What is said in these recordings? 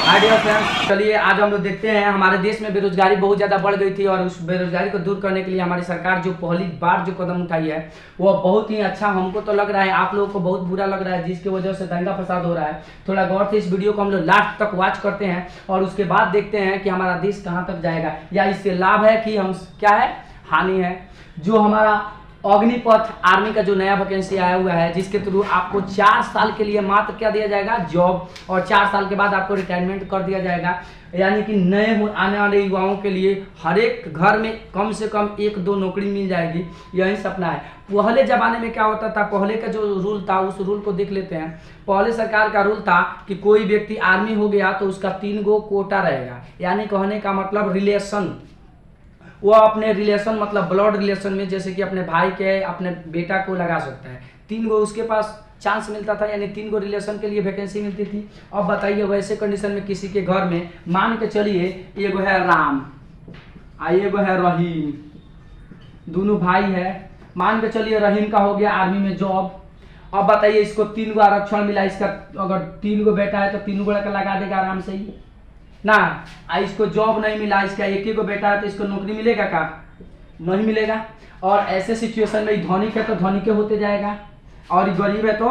Hi dear friends, चलिए आज हम लोग देखते हैं हमारे देश में बेरोजगारी बहुत ज़्यादा बढ़ गई थी और उस बेरोजगारी को दूर करने के लिए हमारी सरकार जो पहली बार जो कदम उठाई है वो बहुत ही अच्छा हमको तो लग रहा है, आप लोगों को बहुत बुरा लग रहा है जिसकी वजह से दंगा फसाद हो रहा है। थोड़ा गौर से इस वीडियो को हम लोग लास्ट तक वॉच करते हैं और उसके बाद देखते हैं कि हमारा देश कहाँ तक जाएगा या इससे लाभ है कि हम क्या है हानि है। जो हमारा अग्निपथ आर्मी का जो नया वैकेंसी आया हुआ है जिसके थ्रू आपको 4 साल के लिए मात्र क्या दिया जाएगा, जॉब, और 4 साल के बाद आपको रिटायरमेंट कर दिया जाएगा। यानी कि नए आने वाले युवाओं के लिए हर एक घर में कम से कम 1-2 नौकरी मिल जाएगी, यही सपना है। पहले ज़माने में क्या होता था, पहले का जो रूल था उस रूल को देख लेते हैं। पहले सरकार का रूल था कि कोई व्यक्ति आर्मी हो गया तो उसका 3 गो कोटा रहेगा, यानी कहने का मतलब रिलेशन, वो अपने रिलेशन मतलब ब्लड रिलेशन में जैसे कि अपने भाई के अपने बेटा को लगा सकता है। 3 गो उसके पास चांस मिलता था, यानी 3 गो रिलेशन के लिए वैकेंसी मिलती थी। अब बताइए वैसे कंडीशन में किसी के घर में मान के चलिए एगो है राम एगो है रहीम, दोनों भाई है। मान के चलिए रहीम का हो गया आर्मी में जॉब। अब बताइए इसको 3 गो आरक्षण मिला, इसका अगर 3 गो बेटा है तो 3 गो लगा देगा आराम से ही ना। इसको जॉब नहीं मिला, इसका एक ही को बेटा है तो इसको नौकरी मिलेगा का? नहीं मिलेगा। और ऐसे सिचुएशन में धनिक है तो धनिक होते जाएगा और गरीब है तो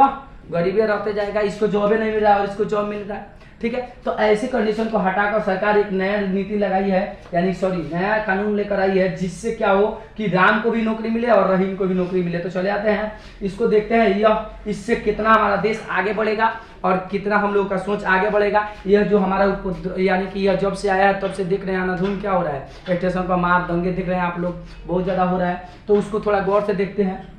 गरीब रहते जाएगा। इसको जॉब नहीं मिल रहा है और इसको जॉब मिल रहा है, ठीक है। तो ऐसी कंडीशन को हटाकर सरकार एक नया नीति लगाई है, यानी नया कानून लेकर आई है जिससे क्या हो कि राम को भी नौकरी मिले और रहीम को भी नौकरी मिले। तो चले आते हैं, इसको देखते हैं यह इससे कितना हमारा देश आगे बढ़ेगा और कितना हम लोगों का सोच आगे बढ़ेगा। यह जो हमारा यानी कि यह जब से आया है तब से देख रहे हैं अंधाधुंध क्या हो रहा है, स्टेशन पर मार दंगे दिख रहे हैं आप लोग, बहुत ज़्यादा हो रहा है। तो उसको थोड़ा गौर से देखते हैं।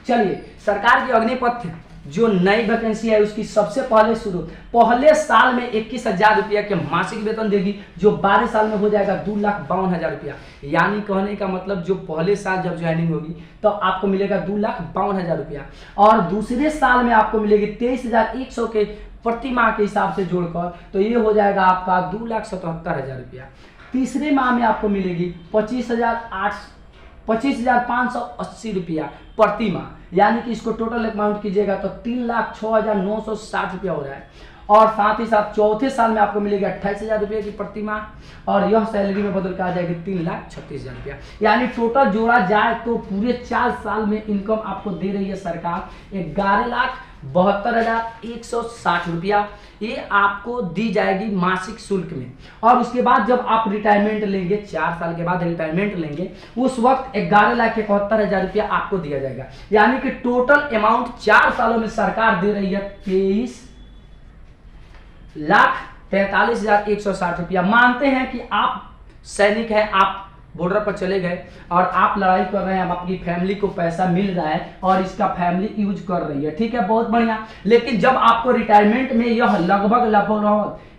चलिए, सरकार की अग्निपथ जो नई वैकेंसी है उसकी सबसे पहले साल में 21,000 रुपया के मासिक वेतन देगी, जो 12 साल में हो जाएगा 2,52,000 रुपया। यानी कहने का मतलब जो पहले साल जब ज्वाइनिंग होगी तो आपको मिलेगा 2,52,000 रुपया और दूसरे साल में आपको मिलेगी 23,100 के प्रति माह के हिसाब से जोड़कर, तो ये हो जाएगा आपका 2,77,000 रुपया। तीसरे माह में आपको मिलेगी 25,580 रुपया प्रति माह, यानी कि इसको टोटल अमाउंट कीजिएगा तो 3,06,960 रुपया हो रहा है। और साथ ही साथ चौथे साल में आपको मिलेगा 28,000 रुपये की प्रति माह और यह सैलरी में बदल कर आ जाएगी 3,36,000 रुपया। यानी टोटल जोड़ा जाए तो पूरे 4 साल में इनकम आपको दे रही है सरकार 11,72,160 रुपया। ये आपको दी जाएगी मासिक शुल्क में। और उसके बाद जब आप रिटायरमेंट लेंगे, 4 साल के बाद रिटायरमेंट लेंगे, उस वक्त 11,71,000 रुपया आपको दिया जाएगा। यानी कि टोटल अमाउंट 4 सालों में सरकार दे रही है 23,43,160 रुपया। मानते हैं कि आप सैनिक हैं, आप बॉर्डर पर चले गए और आप लड़ाई कर रहे हैं, आप अपनी फैमिली को पैसा मिल रहा है और इसका फैमिली यूज कर रही है, ठीक है, बहुत बढ़िया। लेकिन जब आपको रिटायरमेंट में यह लगभग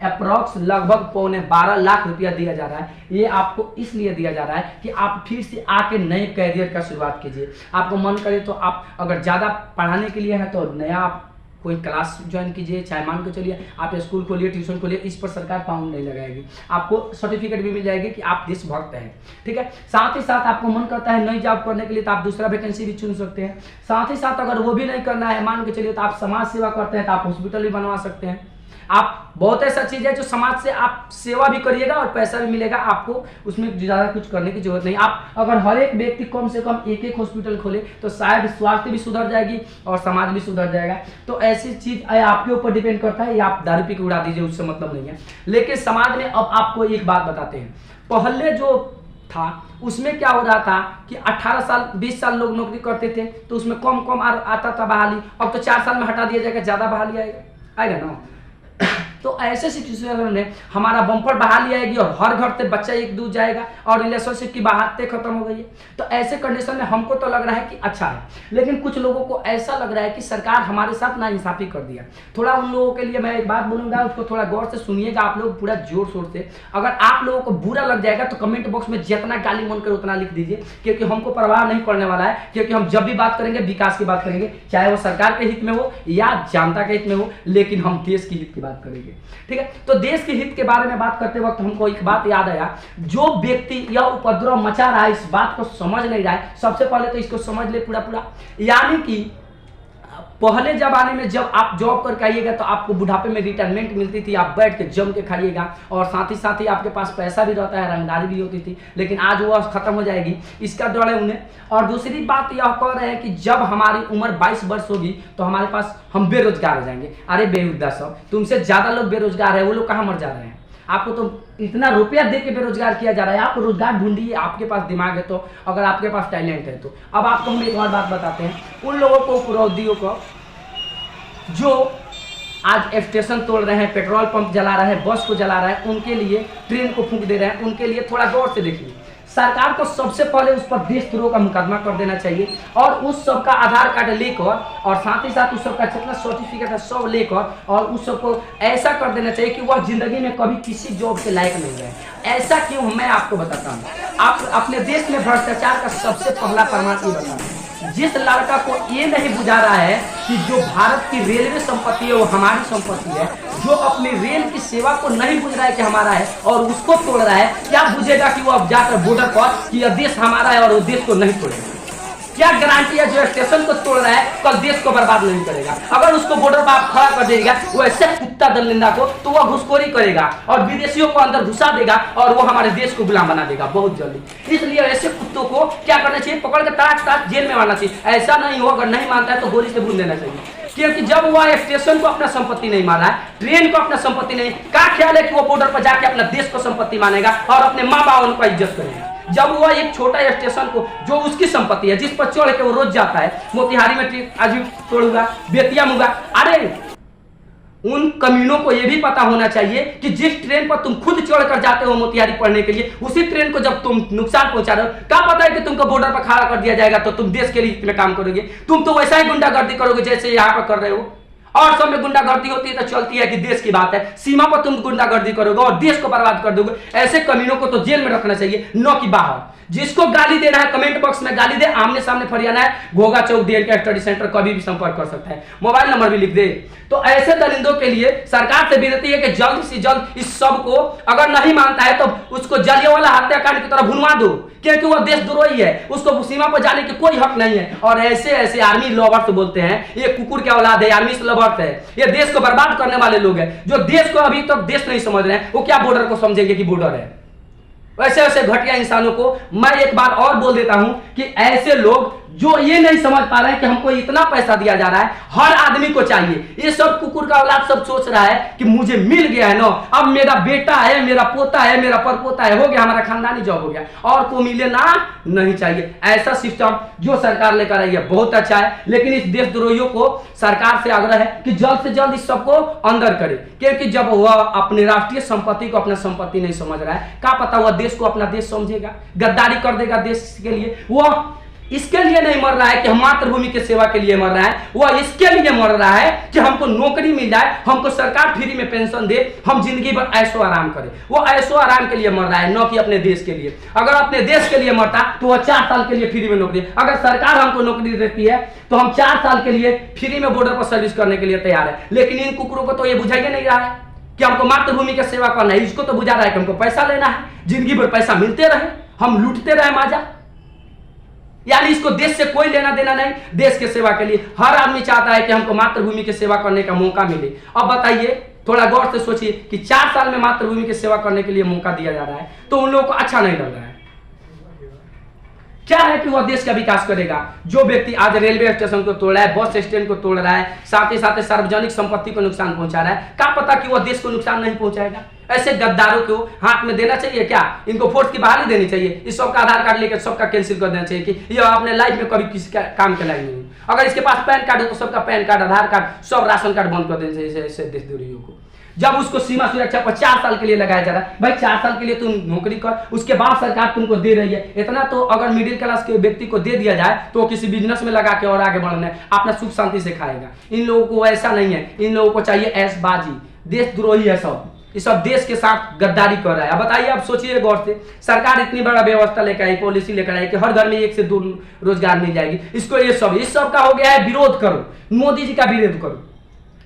अप्रॉक्स लगभग 12 लाख रुपया दिया जा रहा है, ये आपको इसलिए दिया जा रहा है कि आप फिर से आके नए कैरियर का शुरुआत कीजिए। आपको मन करे तो आप अगर ज़्यादा पढ़ाने के लिए है तो नया आप कोई क्लास ज्वाइन कीजिए, चाहे मान के चलिए आप स्कूल खोलिए, ट्यूशन खोलिए, इस पर सरकार पाउंड नहीं लगाएगी। आपको सर्टिफिकेट भी मिल जाएगी कि आप देशभक्त हैं, ठीक है। साथ ही साथ आपको मन करता है नई जॉब करने के लिए तो आप दूसरा वैकेंसी भी चुन सकते हैं। साथ ही साथ अगर वो भी नहीं करना है, मान के चलिए तो आप समाज सेवा करते हैं तो आप हॉस्पिटल भी बनवा सकते हैं। आप बहुत ऐसा चीज़ है जो समाज से आप सेवा भी करिएगा और पैसा भी मिलेगा, आपको उसमें ज़्यादा कुछ करने की जरूरत नहीं। आप अगर हर एक व्यक्ति कम से कम एक हॉस्पिटल खोले तो शायद स्वास्थ्य भी सुधर जाएगी और समाज भी सुधर जाएगा। तो ऐसी चीज़ आपके ऊपर डिपेंड करता है, या आप दारू पी के उड़ा दीजिए, उससे मतलब नहीं है। लेकिन समाज में अब आपको एक बात बताते हैं, पहले जो था उसमें क्या हो रहा था कि 18 साल 20 साल लोग नौकरी करते थे तो उसमें कम आता था बहाली। अब तो 4 साल में हटा दिया जाएगा, ज़्यादा बहाली आएगा ना। तो ऐसे सिचुएशन में हमारा बम्पर बहाली आएगी और हर घर से बच्चा एक दूर जाएगा और रिलेशनशिप की बातें खत्म हो गई है। तो ऐसे कंडीशन में हमको तो लग रहा है कि अच्छा है, लेकिन कुछ लोगों को ऐसा लग रहा है कि सरकार हमारे साथ नाइंसाफी कर दिया। थोड़ा उन लोगों के लिए मैं एक बात बोलूंगा, उसको थोड़ा गौर से सुनिएगा आप लोग पूरा जोर शोर से। अगर आप लोगों को बुरा लग जाएगा तो कमेंट बॉक्स में जितना गाली मन कर उतना लिख दीजिए, क्योंकि हमको परवाह नहीं पड़ने वाला है। क्योंकि हम जब भी बात करेंगे विकास की बात करेंगे, चाहे वो सरकार के हित में हो या जनता के हित में हो, लेकिन हम देश के हित की बात करेंगे, ठीक है। तो देश के हित के बारे में बात करते वक्त हमको एक बात याद आया, जो व्यक्ति यह उपद्रव मचा रहा है इस बात को समझ नहीं रहा है, सबसे पहले तो इसको समझ ले पूरा। यानी कि पहले जमाने में जब आप जॉब करके आइएगा तो आपको बुढ़ापे में रिटायरमेंट मिलती थी, आप बैठ के जम के खाइएगा और साथ ही आपके पास पैसा भी रहता है, रंगदारी भी होती थी, लेकिन आज वो खत्म हो जाएगी, इसका डर है उन्हें। और दूसरी बात यह कह रहे हैं कि जब हमारी उम्र 22 वर्ष होगी तो हमारे पास हम बेरोजगार हो जाएंगे। अरे बेहुदा सब, तुमसे ज्यादा लोग बेरोजगार है, वो लोग कहाँ मर जा रहे हैं? आपको तो इतना रुपया दे के बेरोजगार किया जा रहा है, आप रोजगार ढूंढिए, आपके पास दिमाग है तो, अगर आपके पास टैलेंट है तो। अब आपको हम एक और बात बताते हैं, उन लोगों को, उपरोधियों को जो आज स्टेशन तोड़ रहे हैं, पेट्रोल पंप जला रहे हैं, बस को जला रहे हैं, उनके लिए, ट्रेन को फूंक दे रहे हैं, उनके लिए थोड़ा गौर से देखिए। सरकार को सबसे पहले उस पर देशद्रोह का मुकदमा कर देना चाहिए और उस सब का आधार कार्ड लेकर और साथ ही साथ उस सब का जितना सर्टिफिकेट है सब लेकर और उस सबको ऐसा कर देना चाहिए कि वह जिंदगी में कभी किसी जॉब के लायक नहीं रहे। ऐसा क्यों, मैं आपको बताता हूँ। आप अपने देश में भ्रष्टाचार का सबसे पहला प्रमाण ये बताना, जिस लड़का को ये नहीं बुझा रहा है कि जो भारत की रेलवे संपत्ति है वो हमारी संपत्ति है, जो अपनी रेल की सेवा को नहीं बुझ रहा है कि हमारा है और उसको तोड़ रहा है, क्या बुझेगा कि वो अब जाकर बॉर्डर पर कि यह देश हमारा है और वो देश को नहीं तोड़ेगा? क्या गारंटी है जो स्टेशन को तोड़ रहा है कल देश को बर्बाद नहीं करेगा? अगर उसको बॉर्डर पर आप खड़ा कर देगा, वो ऐसे कुत्ता दलिंदा को, तो वह घुसखोरी करेगा और विदेशियों को अंदर घुसा देगा और वो हमारे देश को गुलाम बना देगा बहुत जल्दी। इसलिए ऐसे कुत्तों को क्या करना चाहिए? पकड़ के ताक ताक जेल में मारना चाहिए। ऐसा नहीं हो, अगर नहीं मानता है तो गोली से भून देना चाहिए, क्योंकि जब वह स्टेशन को अपना संपत्ति नहीं माना है, ट्रेन को अपना संपत्ति नहीं, क्या ख्याल है कि वो बॉर्डर पर जाके अपना देश को संपत्ति मानेगा और अपने माँ बाप का इज्जत करेगा? जब वह एक छोटा स्टेशन को जो उसकी संपत्ति है, जिस पर चढ़ के वो रोज जाता है, मोतिहारी में ट्रेन आज भी तोड़ूंगा, बेतिया मुगा, अरे उन कमीनों को यह भी पता होना चाहिए कि जिस ट्रेन पर तुम खुद चढ़कर जाते हो मोतिहारी पढ़ने के लिए, उसी ट्रेन को जब तुम नुकसान पहुंचा रहे हो, क्या पता है कि तुमको बॉर्डर पर खड़ा कर दिया जाएगा तो तुम देश के लिए में काम करोगे? तुम तो वैसा ही गुंडागर्दी करोगे जैसे यहाँ पर कर रहे हो। और सब में गुंडागर्दी होती है तो चलती है कि देश की बात है, सीमा पर तुम गुंडागर्दी करोगे और देश को बर्बाद कर दोगे। ऐसे कमीनों को तो जेल में रखना चाहिए, न कि बाहर। जिसको गाली देना है कमेंट बॉक्स में गाली दे, आमने सामने फरियाना है, घोगा चौक DNK स्टडी सेंटर कभी भी संपर्क कर सकता है, मोबाइल नंबर भी लिख दे। तो ऐसे दरिंदों के लिए सरकार से विनती है कि जल्द से जल्द इस सब को, अगर नहीं मानता है तो उसको जलियांवाला हत्याकांड की तरह भुनवा दो, क्योंकि वह देशद्रोही है, उसको सीमा पर जाने की कोई हक नहीं है। और ऐसे ऐसे आर्मी लवर्स बोलते हैं, ये कुकुर के औलाद है, आर्मी लवर्स है, ये देश को बर्बाद करने वाले लोग हैं, जो देश को अभी तक देश नहीं समझ रहे हैं, वो क्या बॉर्डर को समझेंगे कि बॉर्डर है? वैसे वैसे घटिया इंसानों को मैं एक बार और बोल देता हूं कि ऐसे लोग जो ये नहीं समझ पा रहे हैं कि हमको इतना पैसा दिया जा रहा है, हर आदमी को चाहिए। ये सब कुकुर का औलाद सब सोच रहा है कि मुझे मिल गया है ना, अब मेरा बेटा है, मेरा पोता है, मेरा परपोता है, हो गया, हमारा खानदानी जॉब हो गया, और को मिले ना, नहीं चाहिए। ऐसा सिस्टम जो सरकार लेकर आई है बहुत अच्छा है, लेकिन इस देशद्रोहियों को सरकार से आग्रह है कि जल्द से जल्द इस सबको अंदर करे, क्योंकि जब वह अपनी राष्ट्रीय संपत्ति को अपना संपत्ति नहीं समझ रहा है, क्या पता वह देश को अपना देश समझेगा, गद्दारी कर देगा देश के लिए। वह इसके लिए नहीं मर रहा है कि हम मातृभूमि की सेवा के लिए मर रहा है, वह इसके लिए मर रहा है कि हमको नौकरी मिल जाए, हमको सरकार फ्री में पेंशन दे, हम जिंदगी भर ऐशो आराम करें। वो ऐशो आराम के लिए मर रहा है, न कि अपने देश के लिए। अगर अपने देश के लिए मरता तो वह 4 साल के लिए फ्री में नौकरी, अगर सरकार हमको नौकरी देती है तो हम 4 साल के लिए फ्री में बॉर्डर पर सर्विस करने के लिए तैयार है। लेकिन इन कुकुरों को तो ये बुझाइए नहीं रहा है कि हमको मातृभूमि की सेवा करना है, इसको तो बुझा रहा है कि हमको पैसा लेना है, जिंदगी भर पैसा मिलते रहे, हम लूटते रहे माजा। यानी इसको देश से कोई लेना देना नहीं, देश के सेवा के लिए हर आदमी चाहता है कि हमको मातृभूमि की सेवा करने का मौका मिले। अब बताइए, थोड़ा गौर से सोचिए कि 4 साल में मातृभूमि की सेवा करने के लिए मौका दिया जा रहा है तो उन लोगों को अच्छा नहीं लग रहा है। क्या है कि वह देश का विकास करेगा? जो व्यक्ति आज रेलवे स्टेशन को तोड़ रहा है, बस स्टैंड को तोड़ रहा है, साथ ही सार्वजनिक संपत्ति को नुकसान पहुंचा रहा है, क्या पता कि वह देश को नुकसान नहीं पहुंचाएगा? ऐसे गद्दारों को हाथ में देना चाहिए क्या? इनको फोर्स की बहाली देनी चाहिए, इस सबका आधार कार्ड लेकर सबका कैंसिल कर देना चाहिए कि यह अपने लाइफ में कभी किसी का काम के लायक नहीं। अगर इसके पास पैन कार्ड है तो सबका पैन कार्ड, आधार कार्ड, सब राशन कार्ड बंद कर देना चाहिए ऐसे देशद्रोहियों को। जब उसको सीमा सुरक्षा पर 4 साल के लिए लगाया जा रहा है, भाई 4 साल के लिए तुम नौकरी कर, उसके बाद सरकार तुमको दे रही है इतना, तो अगर मिडिल क्लास के व्यक्ति को दे दिया जाए तो किसी बिजनेस में लगा के और आगे बढ़ना है, अपना सुख शांति से खाएगा। इन लोगों को ऐसा नहीं है, इन लोगों को चाहिए ऐशबाजी, देशद्रोही है सब, ये सब देश के साथ गद्दारी कर रहा है। अब बताइए, आप सोचिए गौर से, सरकार इतनी बड़ा व्यवस्था लेकर आई, पॉलिसी लेकर आई कि हर घर में 1 से 2 रोजगार मिल जाएगी, इसको ये सब इस सब का हो गया है विरोध करो, मोदी जी का विरोध करो।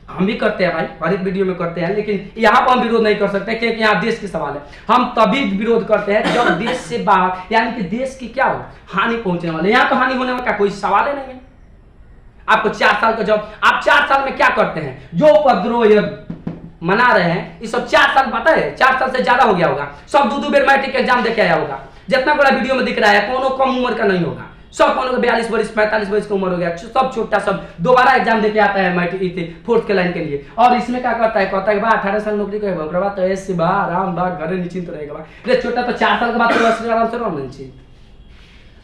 हम भी करते हैं भाई, हर एक वीडियो में करते हैं, लेकिन यहाँ पर हम विरोध नहीं कर सकते क्योंकि यहाँ देश के सवाल है। हम तभी विरोध करते हैं जब देश से बाहर, यानी कि देश की क्या हो हानि पहुंचने वाले, यहाँ तो हानि होने का कोई सवाल ही नहीं है। आपको 4 साल का जॉब, आप 4 साल में क्या करते हैं? जो उपद्रव ये मना रहे हैं, ये सब 4 साल पता है, 4 साल से ज्यादा हो गया होगा। सब 2-2 बेर मैट्रिक एग्जाम दे के आया होगा। जितना बड़ा वीडियो में दिख रहा है, कोनो कम उम्र का नहीं होगा। सब कोनो का 42 वर्ष 45 वर्ष की उम्र हो गया, सब छोटा, सब दोबारा एग्जाम देके आता है मैट्रिक 4th के लाइन के लिए। और इसमें क्या करता है? कहता है बा 18 साल नौकरी करेगा, ओकरा बाद तो ऐसे बा आराम बा घरे निश्चिंत रहेगा बा। अरे छोटा तो 4 साल के बाद तो आराम से रहना चाहिए।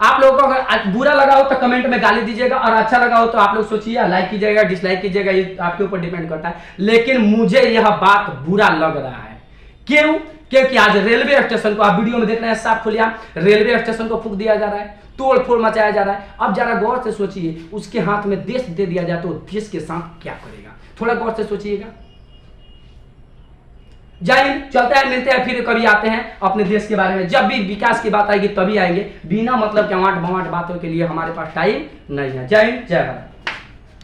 आप लोगों को अगर बुरा लगा हो तो कमेंट में गाली दीजिएगा, और अच्छा लगा हो तो आप लोग सोचिए, लाइक कीजिएगा, डिसलाइक कीजिएगा, ये आपके ऊपर डिपेंड करता है। लेकिन मुझे यह बात बुरा लग रहा है। क्यों? क्योंकि आज रेलवे स्टेशन को, आप वीडियो में देख रहे हैं साफ खुलिया, रेलवे स्टेशन को फूंक दिया जा रहा है, तोड़ फोड़ मचाया जा रहा है। अब जरा गौर से सोचिए, उसके हाथ में देश दे दिया जाए तो देश के साथ क्या करेगा? थोड़ा गौर से सोचिएगा। जय हिंद। चलते हैं, मिलते हैं, फिर कभी आते हैं अपने देश के बारे में। जब भी विकास की बात आएगी तभी आएंगे, बिना मतलब के वाट भवाट बातों के लिए हमारे पास टाइम नहीं है। जय हिंद, जय भारत।